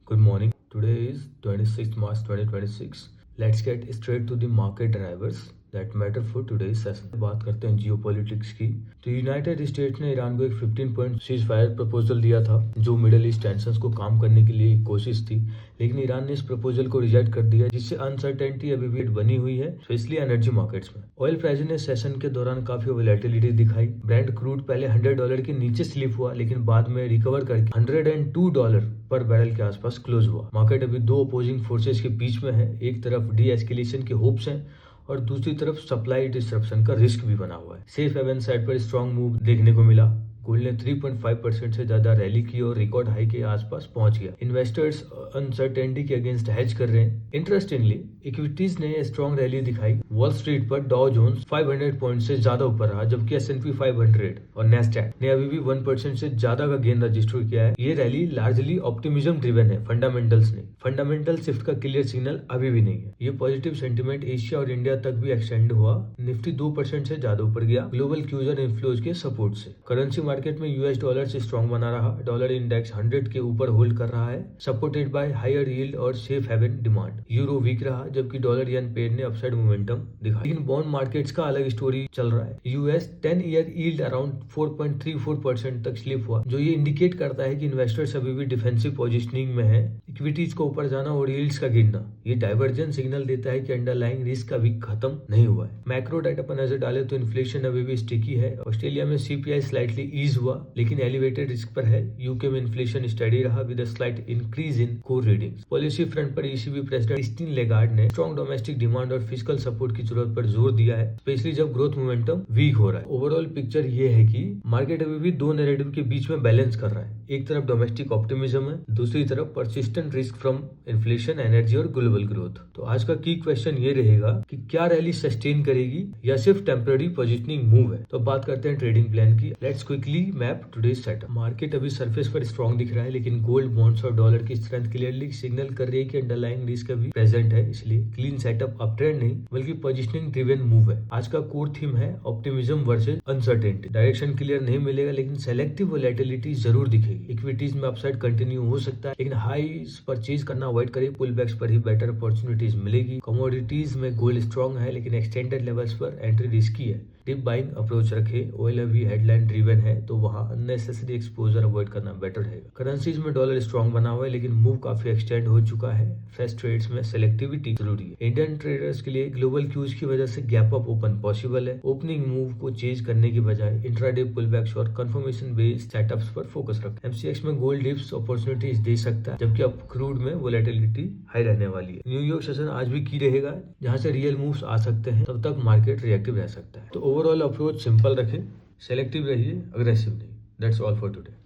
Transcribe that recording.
Good morning. Today is 26th March 2026. Let's get straight to the market drivers that matter for today's session. बात करते हैं geopolitics की। तो United states ने Iran को एक 15 पॉइंट सीज फायर प्रपोजल दिया था जो मिडल ईस्ट टेंशंस को काम करने के लिए कोशिश थी, लेकिन ईरान ने इस प्रपोजल को रिजेक्ट कर दिया, जिससे अनसर्टेनिटी अभी भी बनी हुई है, स्पेशली एनर्जी मार्केट्स में। ऑयल प्राइस ने सेशन के दौरान काफी वोलेटिलिटी दिखाई। ब्रेंट क्रूड पहले $100 के नीचे स्लिप हुआ, लेकिन बाद में रिकवर करके $102 पर बैरल के आसपास क्लोज हुआ। मार्केट अभी दो अपोजिंग फोर्सेस के बीच में है। एक तरफ डी एस्केलेशन के होप्स हैं और दूसरी तरफ सप्लाई डिस्ट्रप्शन का रिस्क भी बना हुआ है। सेफ हेवन साइड पर स्ट्रॉन्ग मूव देखने को मिला। गोल्ड ने 3.5% से ज्यादा रैली की और रिकॉर्ड हाई के आसपास पहुंच गया। इन्वेस्टर्स अनसर्टेनिटी के अगेंस्ट हेज कर रहे हैं। इंटरेस्टिंगली इक्विटीज ने स्ट्रॉन्ग रैली दिखाई। वॉल स्ट्रीट पर डॉ जोन्स 500 पॉइंट से ज्यादा ऊपर रहा, जबकि S&P 500 और नेस्डैक ने अभी भी 1% से ज्यादा का गेन रजिस्टर किया है। ये रैली लार्जली ऑप्टिमिज्म ड्रिवन है, फंडामेंटल्स नहीं। फंडामेंटल शिफ्ट का क्लियर सिग्नल अभी भी नहीं है। ये पॉजिटिव सेंटिमेंट एशिया और इंडिया तक भी एक्सटेंड हुआ। निफ्टी 2% से ज्यादा ऊपर गया ग्लोबल क्यूज और इन्फ्लोज के सपोर्ट से। करेंसी मार्केट में यूएस डॉलर से स्ट्रॉन्ग बना रहा। डॉलर इंडेक्स 100 के ऊपर होल्ड कर रहा है, सपोर्टेड बाय हायर यील्ड और safe haven demand. Euro weak रहा, जबकि डॉलर येन पेयर ने अपसाइड मोमेंटम दिखाया। लेकिन बॉन्ड मार्केट्स का अलग स्टोरी चल रहा है। यूएस 10 ईयर यील्ड अराउंड 4.34% तक स्लिप हुआ, जो ये इंडिकेट करता है कि इन्वेस्टर्स अभी भी डिफेंसिव पोजिशनिंग में है। इक्विटीज को ऊपर जाना और यील्ड्स का गिरना, ये डाइवर्जेंट सिग्नल देता है कि अंडरलाइंग रिस्क अभी खत्म नहीं हुआ है। मैक्रो डाटा पर नजर डाले तो इन्फ्लेशन अभी भी स्टिकी है। ऑस्ट्रेलिया में CPI स्लाइटली ईज हुआ, लेकिन एलिवेटेड रिस्क पर है। यूके में इन्फ्लेशन स्टडी रहा with a slight increase in core readings. Policy front पर ECB प्रेसिडेंट क्रिस्टीन लेगार्ड ने स्ट्रॉन्ग डोमेस्टिक डिमांड और फिजिकल सपोर्ट की जरूरत पर जोर दिया है, स्पेशली जब ग्रोथ मोमेंटम वीक हो रहा है। ओवरऑल पिक्चर ये है कि मार्केट अभी भी दो नैरेटिव के बीच में बैलेंस कर रहा है। एक तरफ डोमेस्टिक ऑप्टिमिज्म है, दूसरी तरफ persistent risk from inflation, energy और ग्लोबल ग्रोथ। तो आज का की क्वेश्चन ये रहेगा कि क्या रैली सस्टेन करेगी या सिर्फ टेम्पररी पोजिशनिंग मूव है। तो बात करते हैं ट्रेडिंग प्लान की। Let's quickly map today's setup. Market अभी सरफेस पर स्ट्रॉन्ग दिख रहा है, लेकिन गोल्ड, बॉन्ड्स और डॉलर की स्ट्रेंथ क्लियरली सिग्नल कर रही है कि अंडरलाइंग रिस्क अभी प्रेजेंट है। इसलिए क्लीन सेटअप अप ट्रेंड नहीं बल्कि पोजिशनिंग ड्रिवन मूव है। आज का कोर थीम है optimism versus uncertainty. Direction clear नहीं मिलेगा, लेकिन सेलेक्टिव वोलेटिलिटी जरूर दिखेगी। इक्विटीज में अपसाइड कंटिन्यू हो सकता है, लेकिन हाईज परचेज करना अवॉइड करिए। पुल बैक्स पर ही बेटर अपॉर्चुनिटीज मिलेगी। कमोडिटीज में गोल्ड स्ट्रॉन्ग है, लेकिन एक्सटेंडेड लेवल्स पर एंट्री रिस्की है। डिप बाइंग अप्रोच रखे। ऑयल अभी हेडलाइन ड्रिवन है, तो वहां अननेसेसरी एक्सपोजर अवॉइड करना बेटर रहेगा। करेंसीज में डॉलर स्ट्रॉन्ग बना हुआ है, लेकिन मूव काफी एक्सटेंड हो चुका है। फ्रेश ट्रेड्स में सेलेक्टिविटी जरूरी है। इंडियन ट्रेडर्स के लिए ग्लोबल क्यूज की वजह से गैप अप ओपन पॉसिबल है। ओपनिंग मूव को चेंज करने की बजाय इंट्राडे पुलबैक्स और कंफर्मेशन बेस्ड सेटअप्स पर फोकस रखें। MCX में गोल्ड डिप्स अपॉर्चुनिटीज दे सकता है, जबकि अब क्रूड में वोलेटिलिटी हाई रहने वाली है। न्यूयॉर्क सेशन आज भी की रहेगा, जहां से रियल मूव्स आ सकते हैं, तब तक मार्केट रिएक्टिव रह सकता है। तो ओवरऑल अप्रोच सिंपल रखें, सेलेक्टिव रहिए, अग्रेसिव नहीं। That's all for today.